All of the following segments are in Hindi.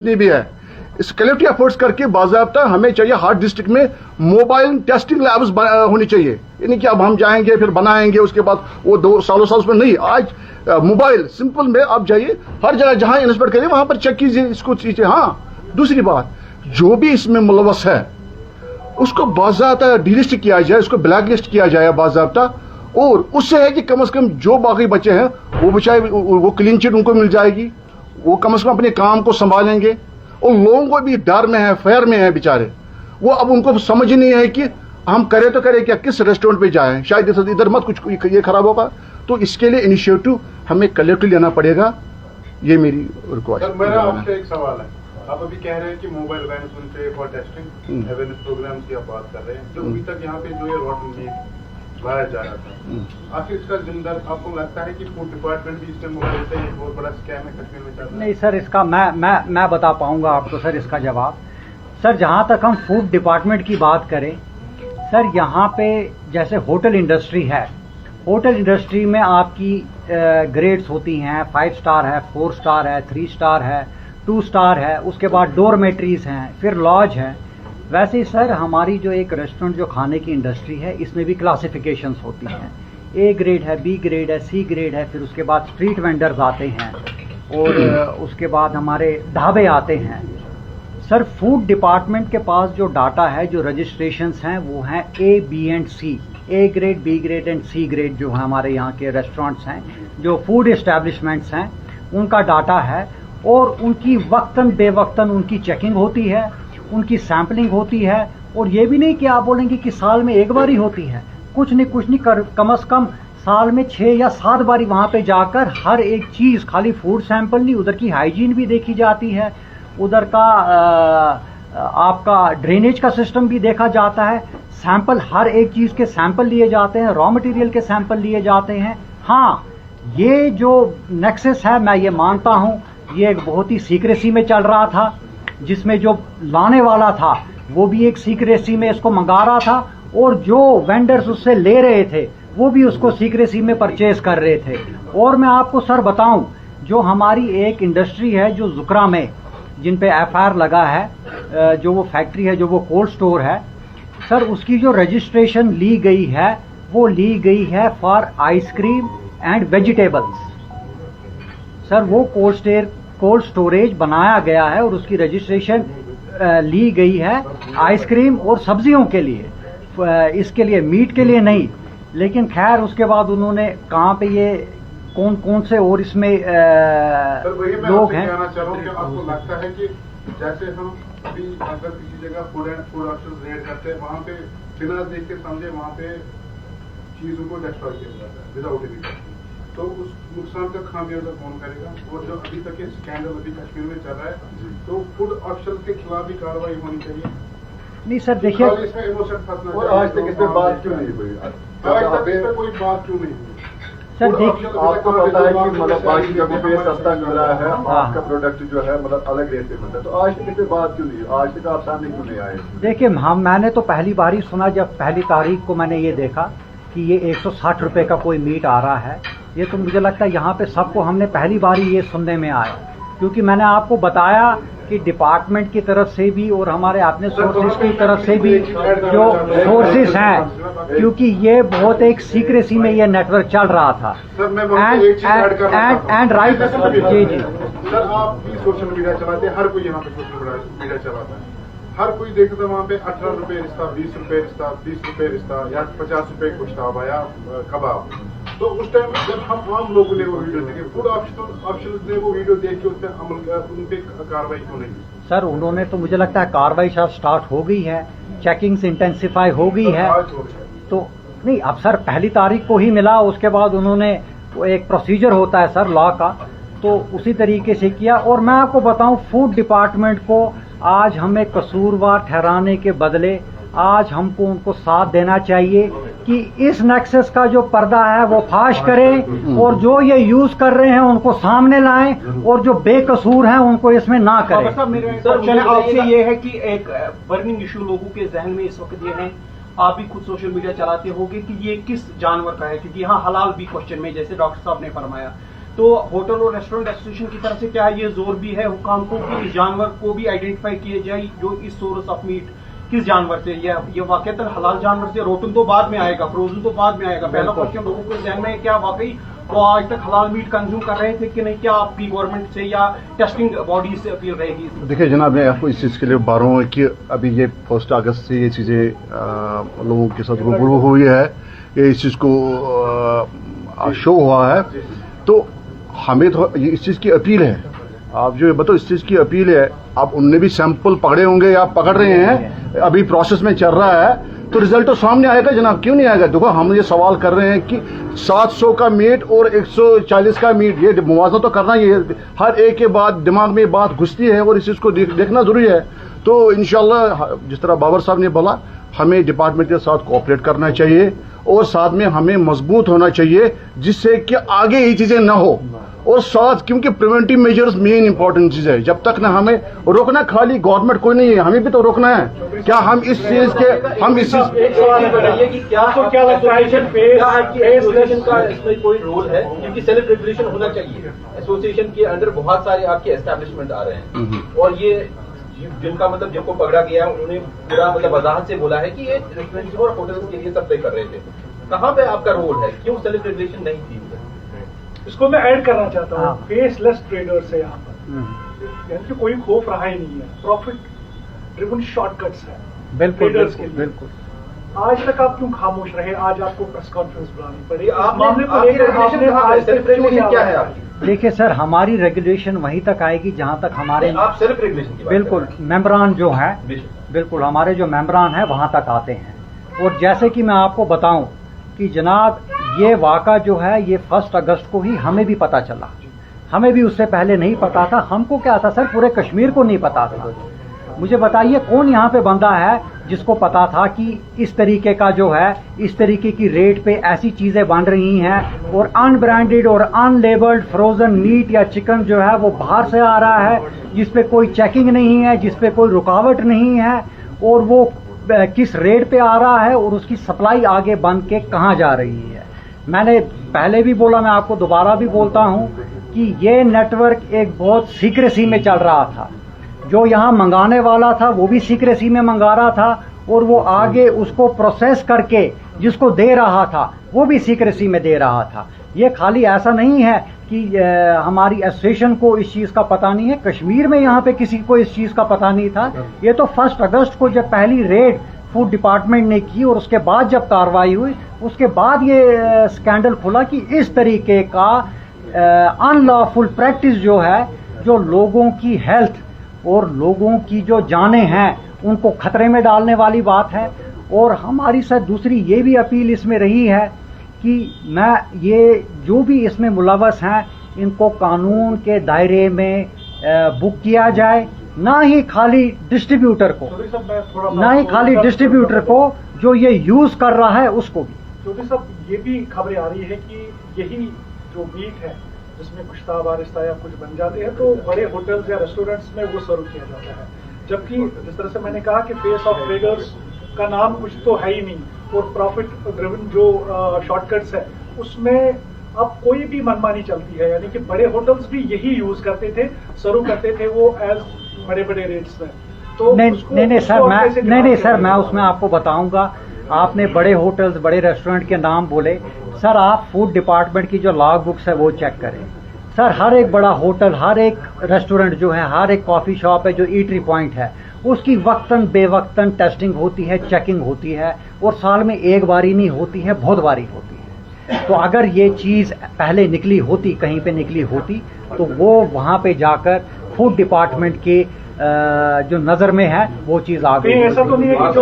नहीं भी है, इस कलेक्टिव एफर्ट्स करके बाज़ाब्ता हमें चाहिए हर डिस्ट्रिक्ट में मोबाइल टेस्टिंग लैब्स होनी चाहिए। यानी कि अब हम जाएंगे फिर बनाएंगे उसके बाद वो 2 सालों में नहीं, आज मोबाइल सिंपल में आप जाइए हर जगह जहां इंस्पेक्ट करिए वहां पर चेक कीजिए इसको चीजें। हाँ, दूसरी बात, जो भी इसमें मुलवस है उसको बाज़ाब्ता डिलिस्ट किया जाए, उसको ब्लैक लिस्ट किया जाए बाज़ाब्ता, और उससे है कि कम से कम जो बाकी बच्चे हैं वो बचाए, वो क्लीन चिट उनको मिल जाएगी, वो कम से कम अपने काम को संभालेंगे। और लोगों को भी डर में है, फेयर में है बेचारे, वो अब उनको समझ नहीं है कि हम करें तो करें क्या, किस रेस्टोरेंट पे जाएं, शायद इधर मत कुछ ये खराब होगा। तो इसके लिए इनिशिएटिव हमें कलेक्टिव लेना पड़ेगा, ये मेरी रिक्वेस्ट। मेरा आपसे एक सवाल है, आप अभी कह रहे हैं कि मोबाइल वैन होनी चाहिए फॉर टेस्टिंग, अवेयरनेस प्रोग्राम की आप बात कर रहे हैं, जो अभी तक यहाँ पे जो ये रॉटन मीट लाया जा रहा था, आखिर इसका जिम्मेदार आपको लगता है कि फूड डिपार्टमेंट भी इसमें मुझे लगता है बहुत बड़ा स्कैम है कश्मीर में चल रहा है? नहीं सर, इसका मैं बता पाऊंगा आपको सर इसका जवाब। सर जहां तक हम फूड डिपार्टमेंट की बात करें, सर यहाँ पे जैसे होटल इंडस्ट्री है, होटल इंडस्ट्री में आपकी ग्रेड्स होती हैं, 5 स्टार है, 4 स्टार है, 3 स्टार है, 2 स्टार है, उसके बाद डोरमेट्रीज हैं, फिर लॉज है। वैसे ही सर हमारी जो एक रेस्टोरेंट जो खाने की इंडस्ट्री है, इसमें भी क्लासिफिकेशंस होती हैं, ए ग्रेड है, बी ग्रेड है, सी ग्रेड है, फिर उसके बाद स्ट्रीट वेंडर्स आते हैं और उसके बाद हमारे ढाबे आते हैं। सर फूड डिपार्टमेंट के पास जो डाटा है, जो रजिस्ट्रेशंस हैं, वो हैं A, B and C, A grade, B grade and C grade जो है हमारे यहाँ के रेस्टोरेंट्स हैं, जो फूड एस्टेब्लिशमेंट्स हैं, उनका डाटा है। और उनकी वक्तन बेवक्तन उनकी चेकिंग होती है, उनकी सैम्पलिंग होती है। और ये भी नहीं कि आप बोलेंगे कि साल में एक बार ही होती है, कुछ नहीं कम से कम साल में 6 या 7 बारी वहाँ पे जाकर हर एक चीज़, खाली फूड सैंपल नहीं, उधर की हाइजीन भी देखी जाती है, उधर का आपका ड्रेनेज का सिस्टम भी देखा जाता है, सैंपल हर एक चीज़ के सैंपल लिए जाते हैं, रॉ मटेरियल के सैंपल लिए जाते हैं। हाँ, ये जो नेक्सस है, मैं ये मानता हूँ, ये एक बहुत ही सीक्रेसी में चल रहा था, जिसमें जो लाने वाला था वो भी एक सीक्रेसी में इसको मंगा रहा था, और जो वेंडर्स उससे ले रहे थे वो भी उसको सीक्रेसी में परचेज कर रहे थे। और मैं आपको सर बताऊं, जो हमारी एक इंडस्ट्री है जो जुकरा में, जिन पे एफआईआर लगा है, जो वो फैक्ट्री है, जो वो कोल्ड स्टोर है, सर उसकी जो रजिस्ट्रेशन ली गई है वो ली गई है for ice cream and vegetables. Sir वो कोल्ड स्टोरेज बनाया गया है और उसकी रजिस्ट्रेशन ली गई है आइसक्रीम और सब्जियों के लिए, इसके लिए मीट के लिए नहीं। लेकिन खैर उसके बाद उन्होंने कहाँ पे ये कौन से और इसमें लोग हैं। आपको लगता है कि जैसे हम अभी अगर किसी जगह फूड ऑप्शन रेड करते हैं, वहाँ पे बिना देख के समझे वहाँ पे चीजों को डिस्ट्रॉय किया जाता है विदाउट एनी, तो उस नुकसान का खामियाजा कौन करेगा? और जो अभी तक ये स्कैंडल अभी कश्मीर में चल रहा है, तो फूड ऑप्शन के खिलाफ भी कार्रवाई होनी चाहिए। नहीं सर देखिए, इसमें इमोशन फंसना और आज तक इस पे बात क्यों नहीं हुई? आज तक इस पे कोई बात क्यों नहीं हुई? सर देखिए, आपको पता है कि मतलब बाकी जगहों पे सस्ता मिल रहा है, आपका प्रोडक्ट जो है मतलब अलग रेट पे मिलता है, तो आज तक इस पे बात क्यों नहीं? आज तक आप सामने क्यों नहीं आए? देखिए मैंने तो पहली बार ही सुना, जब पहली तारीख को मैंने ये देखा कि ये 160 रुपए का कोई मीट आ रहा है। ये तो मुझे लगता है यहाँ पे सबको हमने पहली बार ही ये सुनने में आया, क्योंकि मैंने आपको बताया कि डिपार्टमेंट की तरफ से भी और हमारे अपने सोर्सेज की तरफ से भी जो सोर्सेज हैं, क्योंकि ये बहुत एक सीक्रेसी में ये नेटवर्क चल रहा था। एंड राइट जी जी सर, आप भी सोशल मीडिया चलाते हैं, हर कोई यहाँ पे सोशल मीडिया चलाता है, हर कोई देखता है वहाँ पे 18 रुपए रिश्ता, 20 रुपए रिश्ता, 30 रुपए रिश्ता, या 50 रुपए गोश्ताब या कबाब। तो उस टाइम जब हम आम लोगों ने वो वीडियो देखे, फूड ऑप्शन ने वो वीडियो देख के उस पर उन पे कार्रवाई क्यों नहीं? सर उन्होंने तो मुझे लगता है कार्रवाई शायद स्टार्ट हो गई है, चेकिंग्स इंटेंसिफाई हो गई है। तो नहीं, अब सर पहली तारीख को ही मिला, उसके बाद उन्होंने वो एक प्रोसीजर होता है सर लॉ का, तो उसी तरीके से किया। और मैं आपको बताऊं, फूड डिपार्टमेंट को आज हमें कसूरवार ठहराने के बदले आज हमको उनको साथ देना चाहिए कि इस नेक्सस का जो पर्दा है वो फाश करें, और जो ये यूज कर रहे हैं उनको सामने लाएं, और जो बेकसूर हैं उनको इसमें ना करें। सर आपसे ये है कि एक बर्निंग इशू लोगों के जहन में इस वक्त ये है, आप भी खुद सोशल मीडिया चलाते होंगे, कि ये किस जानवर का है, क्योंकि यहाँ हलाल भी क्वेश्चन में, जैसे डॉक्टर साहब ने फरमाया, तो होटल और रेस्टोरेंट एसोसिएशन की तरफ से क्या ये जोर भी है हुकाम को कि इस जानवर को भी आइडेंटिफाई किया जाए जो इस सोर्स ऑफ मीट किस जानवर से, ये वाकईतन हलाल जानवर से, रोटन तो बाद में आएगा, फ्रोजन तो बाद में आएगा। पहला क्वेश्चन लोगों के जहन में है क्या वाकई वो आज तक हलाल मीट कंज्यूम कर रहे थे कि नहीं, क्या आपकी गवर्नमेंट से या टेस्टिंग बॉडी से अपील रहेगी? देखिए जनाब, मैं आपको इस चीज़ के लिए बता रहा हूँ कि अभी ये 1 अगस्त से ये चीज़ें लोगों के साथ रूबरू हुई है, ये इस चीज़ को शो हुआ है, तो हमें तो इस चीज़ की अपील है, आप जो बताओ इस चीज़ की अपील है, आप उनने भी सैंपल पकड़े होंगे या पकड़ रहे हैं, अभी प्रोसेस में चल रहा है, तो रिजल्ट तो सामने आएगा जनाब, क्यों नहीं आएगा? देखो हम ये सवाल कर रहे हैं कि 700 का मीट और 140 का मीट, ये मुआवजा तो करना ही है, हर एक के बाद दिमाग में बात घुसती है और इस चीज़ को देखना जरूरी है। तो इंशाल्लाह जिस तरह बाबर साहब ने बोला, हमें डिपार्टमेंट के साथ कोऑपरेट करना चाहिए और साथ में हमें मजबूत होना चाहिए जिससे कि आगे ये चीज़ें ना हो, और साथ क्योंकि प्रिवेंटिव मेजर्स मेन इंपॉर्टेंट चीज है। जब तक ना हमें रोकना, खाली गवर्नमेंट कोई नहीं है, हमें भी तो रोकना है। क्या हम इस चीज के एक सवाल बताइए कि क्या लगता है कि एसोसिएशन का इसमें कोई रोल है? क्योंकि सेल्फ रेगुलेशन होना चाहिए। एसोसिएशन के अंडर बहुत सारे आपके एस्टैब्लिशमेंट आ रहे हैं और ये जिनका मतलब जिनको पकड़ा गया है उन्होंने पूरा मतलब वजाहत से बोला है कि ये रेस्टोरेंट और होटल्स के लिए सप्लाई कर रहे थे। कहाँ पे आपका रोल है? क्यों सेल्फ रेगुलेशन नहीं थी? इसको मैं ऐड करना चाहता हूँ, फेसलेस ट्रेडर्स है यहाँ पर, यानी कि कोई खौफ रहा ही नहीं है, प्रॉफिट ड्रिवन शॉर्टकट्स है ट्रेडर्स के लिए। आज तक आप क्यों खामोश रहे? आज आपको प्रेस कॉन्फ्रेंस बुलानी पड़ी, आप मामले को लेकर आपने आज तक क्यों नहीं क्या है आपकी? देखिए सर, हमारी रेगुलेशन वहीं तक आएगी जहां तक हमारे आप सेल्फ रेगुलेशन की बात बिल्कुल मेंबरान जो है, बिल्कुल हमारे जो मेंबरान है वहां तक आते हैं। और जैसे कि मैं आपको बताऊं कि जनाब ये वाक़ा जो है ये 1 अगस्त को ही हमें भी पता चला, हमें भी उससे पहले नहीं पता था। हमको क्या था सर, पूरे कश्मीर को नहीं पता था। मुझे बताइए कौन यहाँ पे बंदा है जिसको पता था कि इस तरीके का जो है, इस तरीके की रेट पे ऐसी चीजें बन रही हैं और अनब्रांडेड और अनलेबल्ड फ्रोजन मीट या चिकन जो है वो बाहर से आ रहा है, जिस पे कोई चेकिंग नहीं है, जिस पे कोई रुकावट नहीं है, और वो किस रेट पे आ रहा है और उसकी सप्लाई आगे बन के कहाँ जा रही है। मैंने पहले भी बोला, मैं आपको दोबारा भी बोलता हूं कि ये नेटवर्क एक बहुत सीक्रेसी में चल रहा था। जो यहाँ मंगाने वाला था वो भी सीक्रेसी में मंगा रहा था और वो आगे उसको प्रोसेस करके जिसको दे रहा था वो भी सीक्रेसी में दे रहा था। ये खाली ऐसा नहीं है कि हमारी एसोसिएशन को इस चीज़ का पता नहीं है, कश्मीर में यहाँ पे किसी को इस चीज़ का पता नहीं था। ये तो 1 अगस्त को जब पहली रेड फूड डिपार्टमेंट ने की और उसके बाद जब कार्रवाई हुई, उसके बाद ये स्कैंडल खुला कि इस तरीके का अनलॉफुल प्रैक्टिस जो है, जो लोगों की हेल्थ और लोगों की जो जानें हैं उनको खतरे में डालने वाली बात है। और हमारी सर दूसरी ये भी अपील इसमें रही है कि ये जो भी इसमें मुलव्वस हैं इनको कानून के दायरे में बुक किया जाए, ना ही खाली डिस्ट्रीब्यूटर को, ना ही खाली डिस्ट्रीब्यूटर को जो ये यूज कर रहा है उसको भी। चौधरी साहब, ये भी खबरें आ रही है कि यही जो मीट है जिसमें कुश्ताब आरिस्ता या कुछ बन जाते हैं तो बड़े होटल्स या रेस्टोरेंट्स में वो सर्व किया जाता है, जबकि जिस तरह से मैंने कहा कि फेस ऑफ ट्रेडर्स का नाम कुछ तो है ही नहीं, और प्रॉफिट ड्रिवन जो शॉर्टकट्स है उसमें अब कोई भी मनमानी चलती है। यानी कि बड़े होटल्स भी यही यूज करते थे, सर्व करते थे वो एज बड़े बड़े रेट्स में। तो नहीं सर, मैं उसमें आपको बताऊंगा। आपने बड़े होटल्स, बड़े रेस्टोरेंट के नाम बोले, सर आप फूड डिपार्टमेंट की जो लॉग बुक्स है वो चेक करें सर। हर एक बड़ा होटल, हर एक रेस्टोरेंट जो है, हर एक कॉफी शॉप है, जो ईटरी पॉइंट है, उसकी वक्तन बेवक्तन टेस्टिंग होती है, चेकिंग होती है, और साल में एक बारी नहीं होती है, बहुत बारी होती है। तो अगर ये चीज पहले निकली होती, कहीं पे निकली होती, तो वो वहां पे जाकर फूड डिपार्टमेंट के जो नजर में है वो चीज आ गई। ऐसा तो नहीं है कि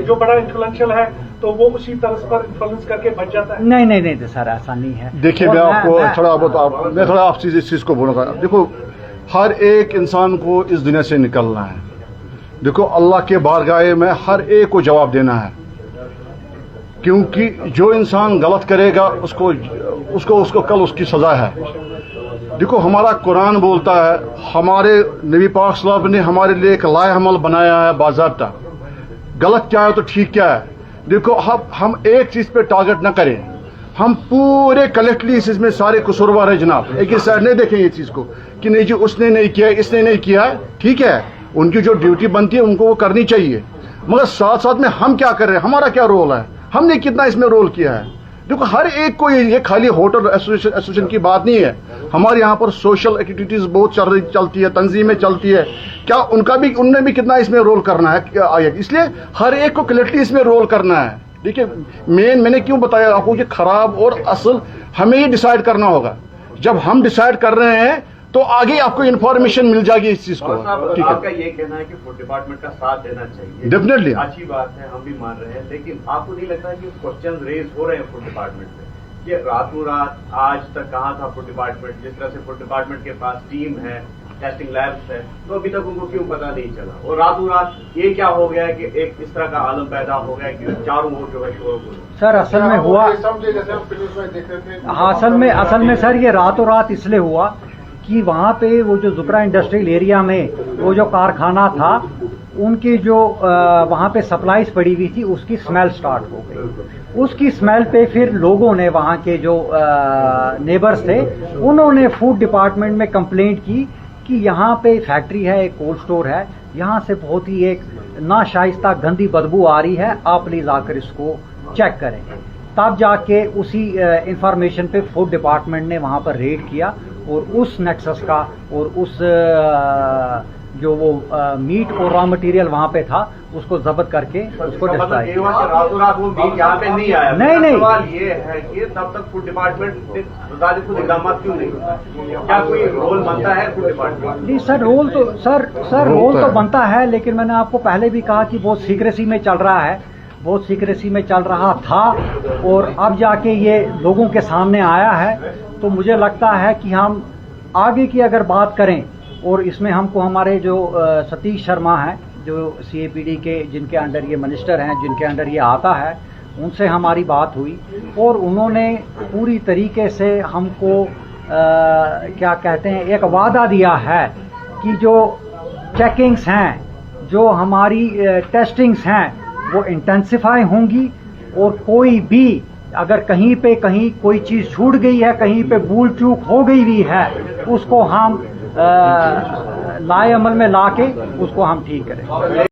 जो बड़ा इन्फ्लुएंशियल है तो वो उसी तरह पर इन्फ्लुएंस करके बच जाता है? नहीं सर, ऐसा नहीं है। देखिए मैं आपको थोड़ा आप इस चीज को बोलूंगा। देखो हर एक इंसान को इस दुनिया से निकलना है। देखो अल्लाह के बारगाह में हर एक को जवाब देना है, क्योंकि जो इंसान गलत करेगा उसको कल उसकी सजा है। देखो हमारा कुरान बोलता है, हमारे नबी पाक सल्लल्लाहु अलैहि वसल्लम ने हमारे लिए एक लाए अमल बनाया है बाज़ाब्ता, गलत क्या है तो ठीक क्या है। देखो हम एक चीज पे टारगेट न करें, हम पूरे कलेक्टली इस चीज में सारे कसूरवार है जनाब। एक ही साइड नहीं देखेंगे इस चीज को कि नहीं जी उसने नहीं किया, इसने नहीं किया। ठीक है, उनकी जो ड्यूटी बनती है उनको वो करनी चाहिए, मगर साथ साथ में हम क्या कर रहे हैं, हमारा क्या रोल है, हमने कितना इसमें रोल किया है। देखो हर एक को ये खाली होटल एसोसिएशन की बात नहीं है, हमारे यहाँ पर सोशल एक्टिविटीज बहुत चलती है, तंजीमें चलती है, क्या उनने भी कितना इसमें रोल करना है। इसलिए हर एक को कलेक्टिवली इसमें रोल करना है। देखिए मैंने क्यों बताया आपको कि खराब और असल हमें ही डिसाइड करना होगा। जब हम डिसाइड कर रहे हैं तो आगे आपको इंफॉर्मेशन मिल जाएगी इस चीज को। ठीक है, आपका ये कहना है कि फूड डिपार्टमेंट का साथ देना चाहिए, डेफिनेटली अच्छी बात है, हम भी मान रहे हैं, लेकिन आपको नहीं लगता है कि क्वेश्चन रेज हो रहे हैं फूड डिपार्टमेंट में कि रातों रात आज तक कहाँ था फूड डिपार्टमेंट? जिस तरह से फूड डिपार्टमेंट के पास टीम है, टेस्टिंग लैब्स है, तो अभी तक उनको क्यों पता नहीं चला? और रातों रात ये क्या हो गया कि एक इस तरह का आलम पैदा हो गया कि चारों ओर जो है शोर हो। सर असल में हुआ, समझे जैसे हम फिल्म में देख रहे थे। हाँ असल में सर ये रातों रात इसलिए हुआ कि वहाँ पे वो जो जुकरा इंडस्ट्रियल एरिया में वो जो कारखाना था उनकी जो वहाँ पे सप्लाईज पड़ी हुई थी उसकी स्मेल स्टार्ट हो गई। उसकी स्मेल पे फिर लोगों ने, वहाँ के जो नेबर्स थे, उन्होंने फूड डिपार्टमेंट में कंप्लेंट की कि यहाँ पे फैक्ट्री है, एक कोल्ड स्टोर है, यहाँ से बहुत ही एक नाशाइस्ता गंदी बदबू आ रही है, आप प्लीज आकर इसको चेक करें। तब जाके उसी इंफॉर्मेशन पे फूड डिपार्टमेंट ने वहाँ पर रेड किया और उस नेक्सस का और उस जो वो मीट और रॉ मटेरियल वहाँ पे था उसको जब्त करके उसको डिस्ट्रॉय किया। रातों रात वो मीट यहाँ पे नहीं आया। नहीं सवाल ये है कि तब तक फूड डिपार्टमेंट ने खुद इकदाम क्यों नहीं होता? क्या कोई रोल बनता है फूड डिपार्टमेंट? नहीं सर, रोल तो रोल तो बनता है, लेकिन मैंने आपको पहले भी कहा कि बहुत सीक्रेसी में चल रहा है, बहुत सीक्रेसी में चल रहा था और अब जाके ये लोगों के सामने आया है। तो मुझे लगता है कि हम आगे की अगर बात करें, और इसमें हमको हमारे जो सतीश शर्मा हैं जो CAPD के, जिनके अंडर ये मिनिस्टर हैं, जिनके अंडर ये आता है, उनसे हमारी बात हुई और उन्होंने पूरी तरीके से हमको क्या कहते हैं, एक वादा दिया है कि जो चेकिंग्स हैं, जो हमारी टेस्टिंग्स हैं, वो इंटेंसिफाई होंगी और कोई भी अगर कहीं कोई चीज छूट गई है, कहीं पे भूल चूक हो गई भी है, उसको हम लाए अमल में लाके उसको हम ठीक करें।